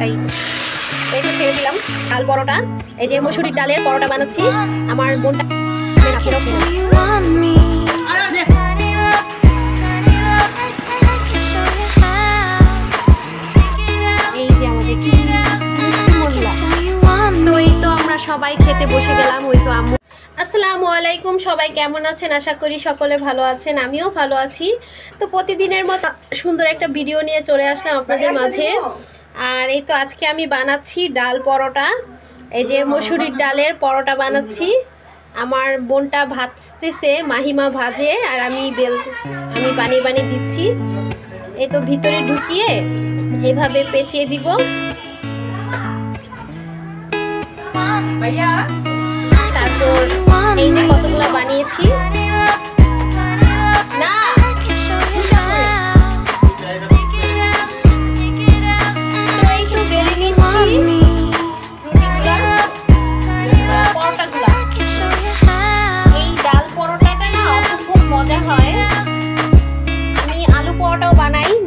এই তো ছেড়ে দিলাম ডাল পরোটা। এই যে মসুরির ডালের পরোটা বানাচ্ছি আমার বোনটা। এই যে আমাদের কি মিষ্টি মোল্লা। তো এই তো আমরা সবাই খেতে বসে গেলাম। ওই তো আম্মু। আসসালামু আলাইকুম, সবাই কেমন আছেন? আশা করি সকলে ভালো আছেন, আমিও ভালো আছি। তো প্রতিদিনের মতো সুন্দর একটা ভিডিও নিয়ে চলে আসলাম আপনাদের মাঝে। আর এই তো আজকে আমি বানাচ্ছি ডাল পরোটা। এই যে মসুরির ডালের পরোটা বানাচ্ছি। আমার বোনটা ভাজতেছে, মাহিমা ভাজে, আর আমি বানিয়ে বানিয়ে দিচ্ছি। এই তো ভিতরে ঢুকিয়ে এভাবে পেঁচিয়ে দিব। তারপর এই যে কতগুলো বানিয়েছি না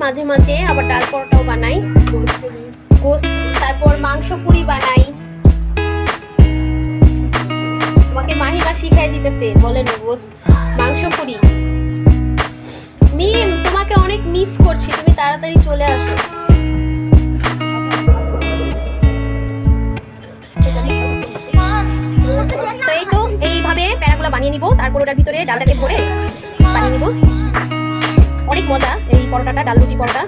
মাঝে মাঝে আবার ডাল পরোটাও বানাই, তারপর মাংস পুরি বানাই। তোমাকে মাহিমা শিখাই দিতেছে, বলেন মাংস পুরি। মিম, তোমাকে অনেক মিস করছি, তুমি তাড়াতাড়ি চলে আসো। তো এই তো এইভাবে প্যারাগুলো বানিয়ে নিব। তারপর ওটার ভিতরে ডালটাকে ভরে বানিয়ে নিব। অনেক মজা এই পরোটাটা, ডাল রুটি পরোটা।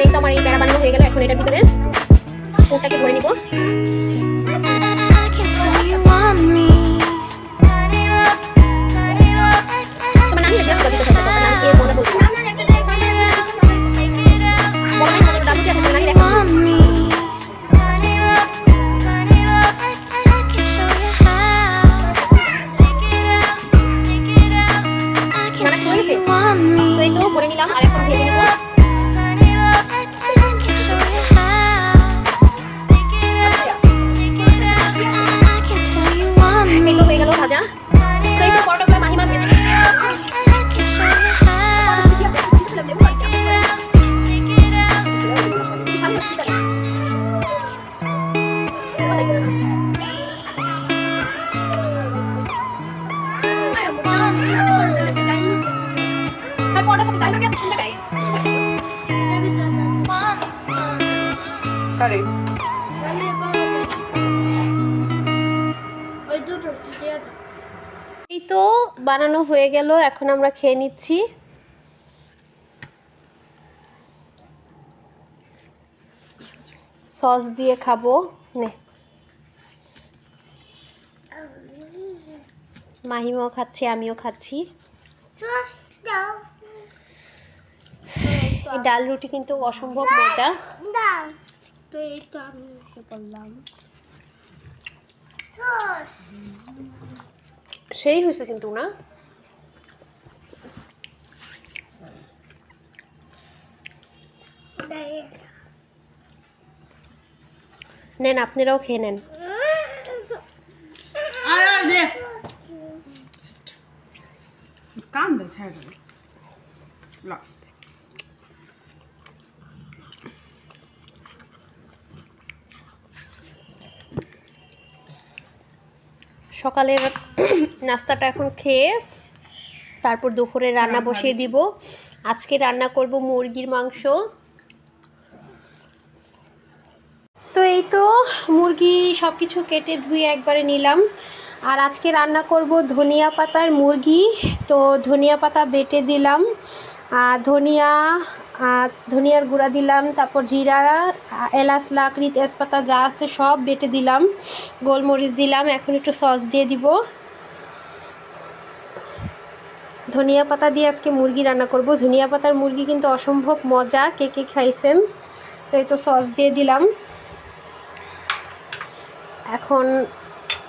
এই তো আমার এই প্যারা বানানো হয়ে গেল। এখন এটার ভিতরে ওটাকে ভরে নিব। করে নিলাম আর এখন ভেজে নেব। হয়ে গেল ভাজা। তো এই তো পরোটাগুলো মাহিমা ভেজে নিচ্ছে। এই তো বানানো হয়ে গেল, এখন আমরা খেয়ে নিচ্ছি। সস দিয়ে খাবো। নে, মাহিমাও খাচ্ছে, আমিও খাচ্ছি। এই ডাল রুটি কিন্তু অসম্ভব মজা। তো এই তো আমি করলাম, সেই হয়েছে কিন্তু না। নেন, আপনারাও খেয়ে নেন। সকালের নাস্তাটা এখন খেয়ে তারপর দুপুরে রান্না বসিয়ে দিব। আজকে রান্না করব মুরগির মাংস। তো এই তো মুরগি সব কিছু কেটে ধুয়ে একবারে নিলাম। আর আজকে রান্না করব ধনিয়া পাতার মুরগি। তো ধনিয়া পাতা বেটে দিলাম, ধনিয়ার গুঁড়া দিলাম, তারপর জিরা, এলাচ, লাকড়ি, তেজপাতা যা আছে সব বেটে দিলাম, গোলমরিচ দিলাম। এখন একটু সস দিয়ে দিব। ধনিয়া পাতা দিয়ে আজকে মুরগি রান্না করব। ধনিয়া পাতার মুরগি কিন্তু অসম্ভব মজা, কে কে খাইছেন। তো এই তো সস দিয়ে দিলাম।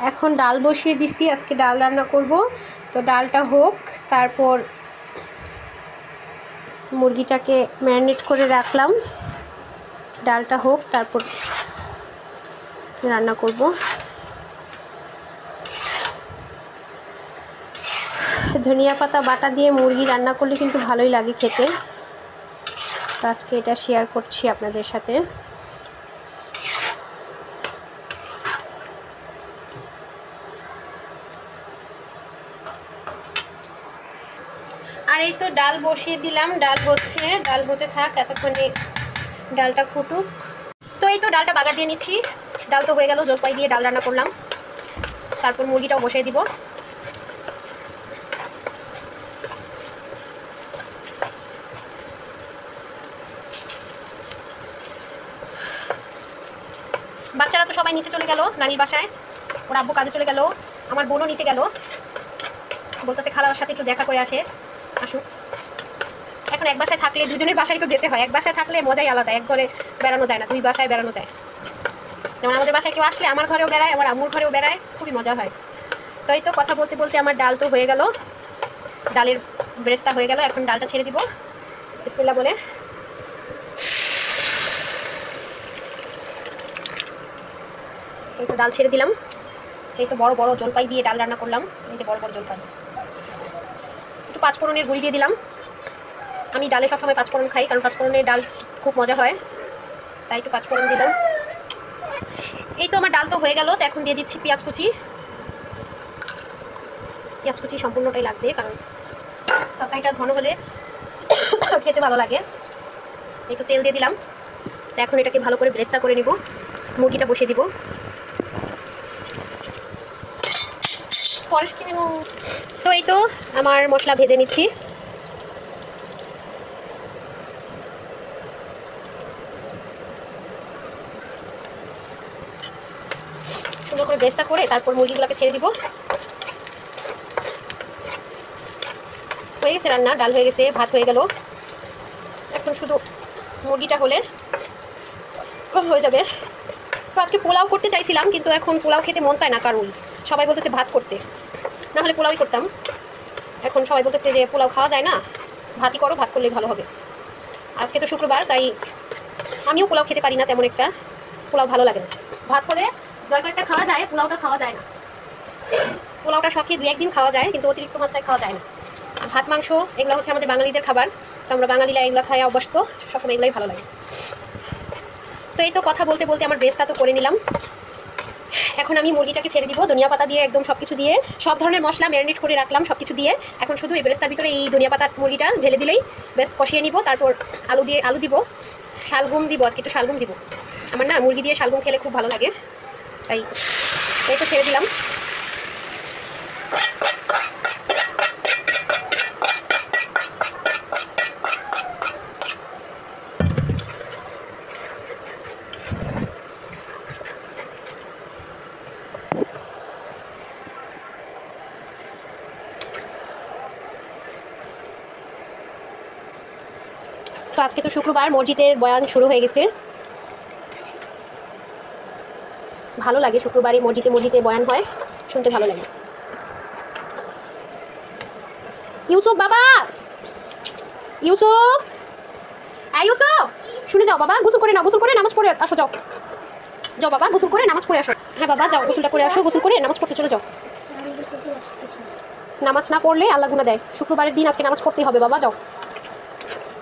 এখন ডাল বসিয়ে দিছি, আজকে ডাল রান্না করব। তো ডালটা হোক, তারপর মুরগিটাকে ম্যারিনেট করে রাখলাম। ডালটা হোক, তারপর রান্না করব। ধনিয়া পাতা বাটা দিয়ে মুরগি রান্না করলে কিন্তু ভালোই লাগে খেতে। তো আজকে এটা শেয়ার করছি আপনাদের সাথে। আর এই তো ডাল বসিয়ে দিলাম, ডাল হচ্ছে, ডাল হতে থাক, এতক্ষণে ডালটা ফুটুক। তো এই তো ডালটা বাগার দিয়ে নিচ্ছি, ডাল তো হয়ে গেল, জলপাই দিয়ে ডাল রান্না করলাম। তারপর মুরগিটাও বসিয়ে দিব। বাচ্চারা তো সবাই নিচে চলে গেল নানির বাসায়, ওর আব্বু কাজে চলে গেল, আমার বোনও নিচে গেল, বলতেছে খালার সাথে একটু দেখা করে আসে, আসুক। এখন এক বাসায় থাকলে দুজনের বাসায় তো যেতে হয়, এক বাসায় থাকলে মজাই আলাদা, এক ঘরে বেড়ানো যায় না, দুই বাসায় বেড়ানো যায়। যেমন আমাদের বাসায় কেউ আসলে আমার ঘরেও বেড়ায়, আমার আম্মুর ঘরেও বেড়ায়, খুবই মজা হয়। তো এই তো কথা বলতে বলতে আমার ডাল তো হয়ে গেল, ডালের ব্রেস্তা হয়ে গেল। এখন ডালটা ছেড়ে দিব বিসমিল্লাহ বলে। এই তো ডাল ছেড়ে দিলাম। এই তো বড় বড় জলপাই দিয়ে ডাল রান্না করলাম, এই যে বড় বড় জলপাই। একটু পাঁচফোড়নের গুঁড়ি দিয়ে দিলাম। আমি ডালে সবসময় পাঁচফোড়ন খাই, কারণ পাঁচফোড়নের ডাল খুব মজা হয়, তাই একটু পাঁচফোড়ন দিলাম। এই তো আমার ডাল তো হয়ে গেল। তো এখন দিয়ে দিচ্ছি পেঁয়াজ কুচি। পেঁয়াজ কুচি সম্পূর্ণটাই লাগবে, কারণ তরকারিটা ঘন হলে খেতে ভালো লাগে। এই তো তেল দিয়ে দিলাম। তো এখন এটাকে ভালো করে ব্রেস্তা করে নিব, মুরগিটা বসিয়ে দিব। তো এই তো আমার মশলা ভেজে নিচ্ছি। সুন্দর করে ব্রেস্তা করে তারপর মুরগিগুলোকে ছেড়ে দিব। হয়ে গেছে রান্না, ডাল হয়ে গেছে, ভাত হয়ে গেল। এখন শুধু মুরগিটা হলে হয়ে যাবে। তো আজকে পোলাও করতে চাইছিলাম, কিন্তু এখন পোলাও খেতে মন চায় না, কারণ সবাই বলতেছে ভাত করতে, না হলে পোলাওই করতাম। এখন সবাই বলতেছে যে পোলাও খাওয়া যায় না, ভাতই করো, ভাত করলেই ভালো হবে। আজকে তো শুক্রবার, তাই আমিও পোলাও খেতে পারি না তেমন একটা, পোলাও ভালো লাগে না। ভাত হলে জয় কয়েকটা খাওয়া যায়, পোলাওটা খাওয়া যায় না। পোলাওটা শখে দু একদিন খাওয়া যায়, কিন্তু অতিরিক্ত মাত্রায় খাওয়া যায় না। ভাত মাংস এগুলো হচ্ছে আমাদের বাঙালিদের খাবার, তো আমরা বাঙালিরা এগুলো খাই অভ্যস্ত, সবসময় এগুলোই ভালো লাগে। তো এই তো কথা বলতে বলতে আমার ব্রেস্তা তো করে নিলাম। এখন আমি মুরগিটাকে ছেড়ে দিব, ধনিয়া পাতা দিয়ে একদম সব কিছু দিয়ে, সব ধরনের মশলা ম্যারিনেট করে রাখলাম সব কিছু দিয়ে। এখন শুধু এই ব্রেস্তার ভিতরে এই ধনিয়া পাতার মুরগিটা ঢেলে দিলেই বেশ কষিয়ে নিব। তারপর আলু দিব, শালগম দিব, আজকে একটু শালগম দিব। আমার না মুরগি দিয়ে শালগম খেলে খুব ভালো লাগে, তাই এই তো ছেড়ে দিলাম। তো আজকে তো শুক্রবার, মসজিদের বয়ান শুরু হয়ে গেছে। ভালো লাগে, শুক্রবারে মসজিদে মসজিদে বয়ান হয়, শুনতে ভালো লাগে। ইউসুফ বাবা, ইউসুফ, ইউসুফ শুনে যাও বাবা, গোসল করে নাও, গোসল করে নামাজ পড়ে আসো, যাও যাও বাবা, গোসল করে নামাজ পড়ে আসো। হ্যাঁ বাবা যাও, গোসলটা করে আসো, গোসল করে নামাজ পড়তে চলে যাও। নামাজ না পড়লে আল্লাহ গুনাহ দেয়, শুক্রবারের দিন আজকে নামাজ পড়তেই হবে বাবা, যাও।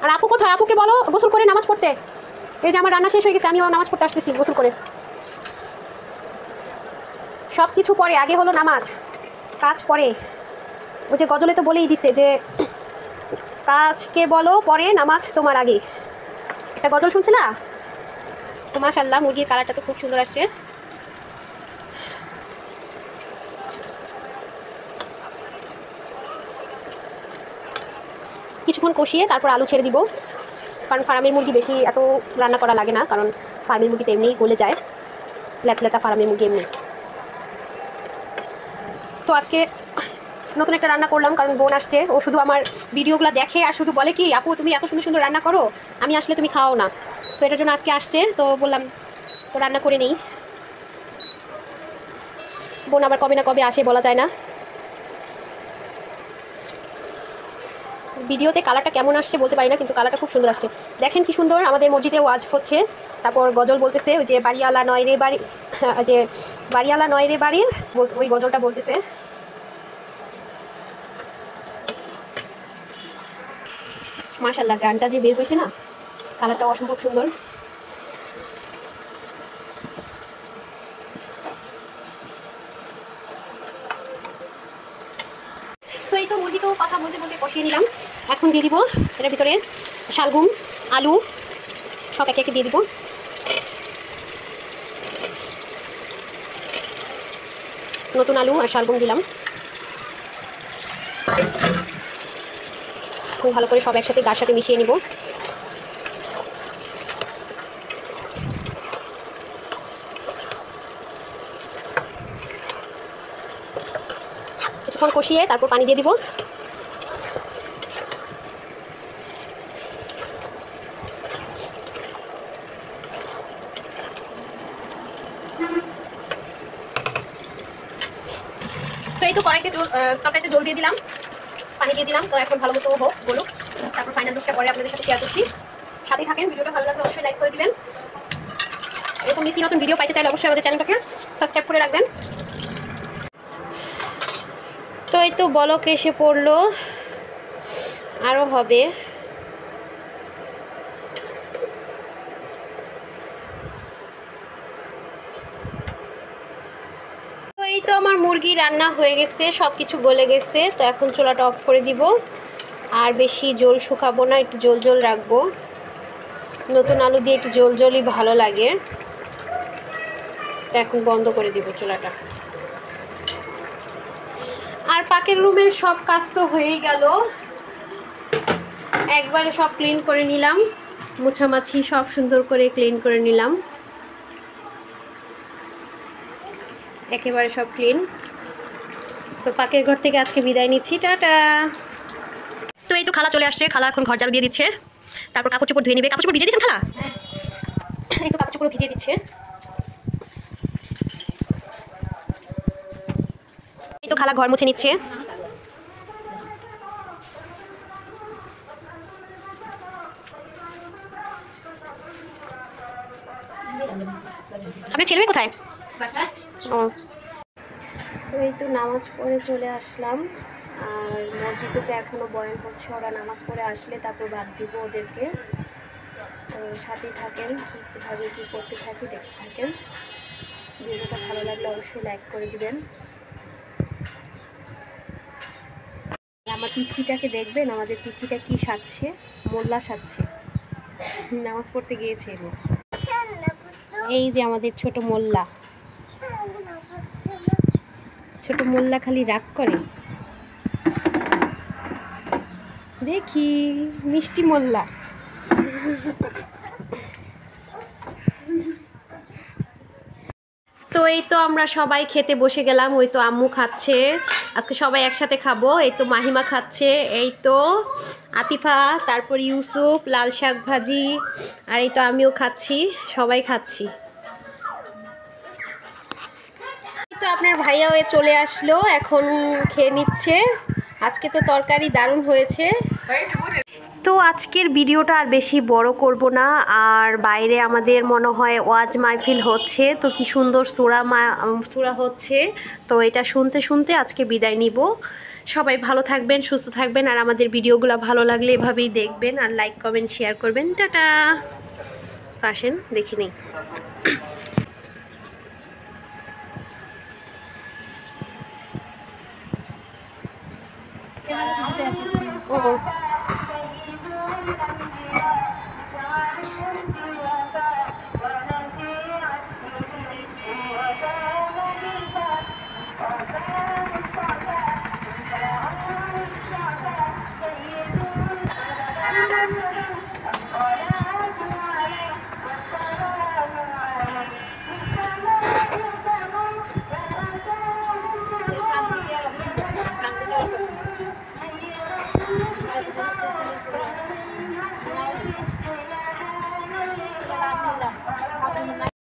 আর আপু কোথায়? আপুকে বলো গোসল করে নামাজ পড়তে। এই যে আমার রান্না শেষ হয়ে গেছে, আমিও নামাজ পড়তে আসতেছি গোসল করে। সব কিছু পরে, আগে হলো নামাজ, কাজ পরে। ওই যে গজলে তো বলেই দিছে যে কাজকে বলো পরে, নামাজ তোমার আগে। একটা গজল শুনছে না? তো মাশাআল্লাহ মুরগির কালারটা তো খুব সুন্দর আসছে। কিছুক্ষণ কষিয়ে তারপর আলু ছেড়ে দিব, কারণ ফার্মের মুরগি বেশি এত রান্না করা লাগে না, কারণ ফার্মের মুরগি তো এমনিই গলে যায়, লেতা ফার্মের মুরগি এমনি। তো আজকে নতুন একটা রান্না করলাম, কারণ বোন আসছে, ও শুধু আমার ভিডিওগুলো দেখে আর শুধু বলে কি আপু তুমি এত সুন্দর সুন্দর রান্না করো, আমি আসলে তুমি খাও না। তো এটার জন্য আজকে আসছে, তো বললাম তো রান্না করে নেই। বোন আবার কবে না কবে আসে বলা যায় না। ভিডিওতে কালারটা কেমন আসছে বলতে পারি না, কিন্তু কালারটা খুব সুন্দর আসছে। দেখেন কি সুন্দর, আমাদের মসজিদে ওয়াজ হচ্ছে, তারপর গজল বলতেছে, ওই যে বাড়িওয়ালা নয় রে বাড়ি, যে বাড়িওয়ালা নয় রে বাড়ির, ওই গজলটা বলতেছে। মাশাআল্লাহ, গ্রানটা যে বের হয়েছে না, কালারটা অসম্ভব সুন্দর। তো এই তো মুরগি তো কথা বলতে বলতে কষিয়ে নিলাম। এখন দিয়ে দিব এটার ভিতরে শালগম, আলু সব একে একে দিয়ে দিব। নতুন আলু আর শালগম দিলাম, খুব ভালো করে সব একসাথে গার সাথে মিশিয়ে নিব। কিছুক্ষণ কষিয়ে তারপর পানি দিয়ে দিব। তো এই তো কড়াইতে তরকারিতে জল দিয়ে দিলাম, পানি দিয়ে দিলাম। তো এখন ভালো মতো হোক, বলুক, তারপর ফাইনাল লুকটা পরে আপনাদের সাথে শেয়ার করছি। সাথেই থাকেন, ভিডিওটা ভালো লাগলে অবশ্যই লাইক করে দিবেন। এরকম নিত্য নতুন ভিডিও পাইতে চাইলে অবশ্যই আমাদের চ্যানেলটাকে সাবস্ক্রাইব করে রাখবেন। তো এই তো বলক এসে পড়লো, আরও হবে। তো এই তো আমার মুরগি রান্না হয়ে গেছে, সব কিছু গলে গেছে। তো এখন চুলাটা অফ করে দিব, আর বেশি জল শুকাবো না, একটু জল জল রাখবো। নতুন আলু দিয়ে একটু জল জলই ভালো লাগে। তো এখন বন্ধ করে দিব চুলাটা। আর পাকের রুমের সব কাজ তো হয়েই গেল, একবারে সব ক্লিন করে নিলাম, মোছামাছি সব সুন্দর করে ক্লিন করে নিলাম, একেবারে সব ক্লিন। তো পাকের ঘর থেকে আজকে বিদায় নিচ্ছি, টাটা। তো এই তো খালা চলে আসছে, খালা এখন ঘর ঝাড়ু দিয়ে দিচ্ছে, তারপর কাপড় চোপড় ধুয়ে নিবে। কাপড় চোপড় ভিজিয়ে দিচ্ছেন খালা? এই তো কাপড় চোপড় ভিজিয়ে দিচ্ছে। এই তো খালা ঘর মুছে নিচ্ছে। আপনার ছেলে মেয়ে কোথায়? ও, তো এই তো নামাজ পড়ে চলে আসলাম। আর মসজিদে তো এখনও বয়ান হচ্ছে, ওরা নামাজ পড়ে আসলে তারপর বাদ দিব ওদেরকে। তো সাথেই থাকেন, কীভাবে কী করতে থাকি দেখতে থাকেন। ভিডিওটা ভালো লাগলে অবশ্যই লাইক করে দিবেন। আমার পিচ্চিটাকে দেখবেন, আমাদের পিচ্চিটা কি সাজছে, মোল্লা সাজছে, নামাজ পড়তে গিয়েছে। এই যে আমাদের ছোট মোল্লা, ছোট মোল্লা খালি রাগ করে, দেখি মিষ্টি মোল্লা। তো এই তো আমরা সবাই খেতে বসে গেলাম, ওই তো আম্মু খাচ্ছে, আজকে সবাই একসাথে খাবো। এই তো মাহিমা খাচ্ছে, এই তো আতিফা, তারপর ইউসুফ, লাল শাক ভাজি, আর এই তো আমিও খাচ্ছি, সবাই খাচ্ছি। তো আপনার ভাইয়াও চলে আসলো, এখন খেয়ে নিচ্ছে। আজকে তো তরকারি দারুণ হয়েছে। তো আজকের ভিডিওটা আর বেশি বড় করব না। আর বাইরে আমাদের মনে হয় ওয়াজ মাহফিল হচ্ছে, তো কি সুন্দর সূরা হচ্ছে। তো এটা শুনতে শুনতে আজকে বিদায় নিব। সবাই ভালো থাকবেন, সুস্থ থাকবেন, আর আমাদের ভিডিওগুলো ভালো লাগলে এভাবেই দেখবেন, আর লাইক কমেন্ট শেয়ার করবেন। টাটা। আসেন দেখে নিই। ও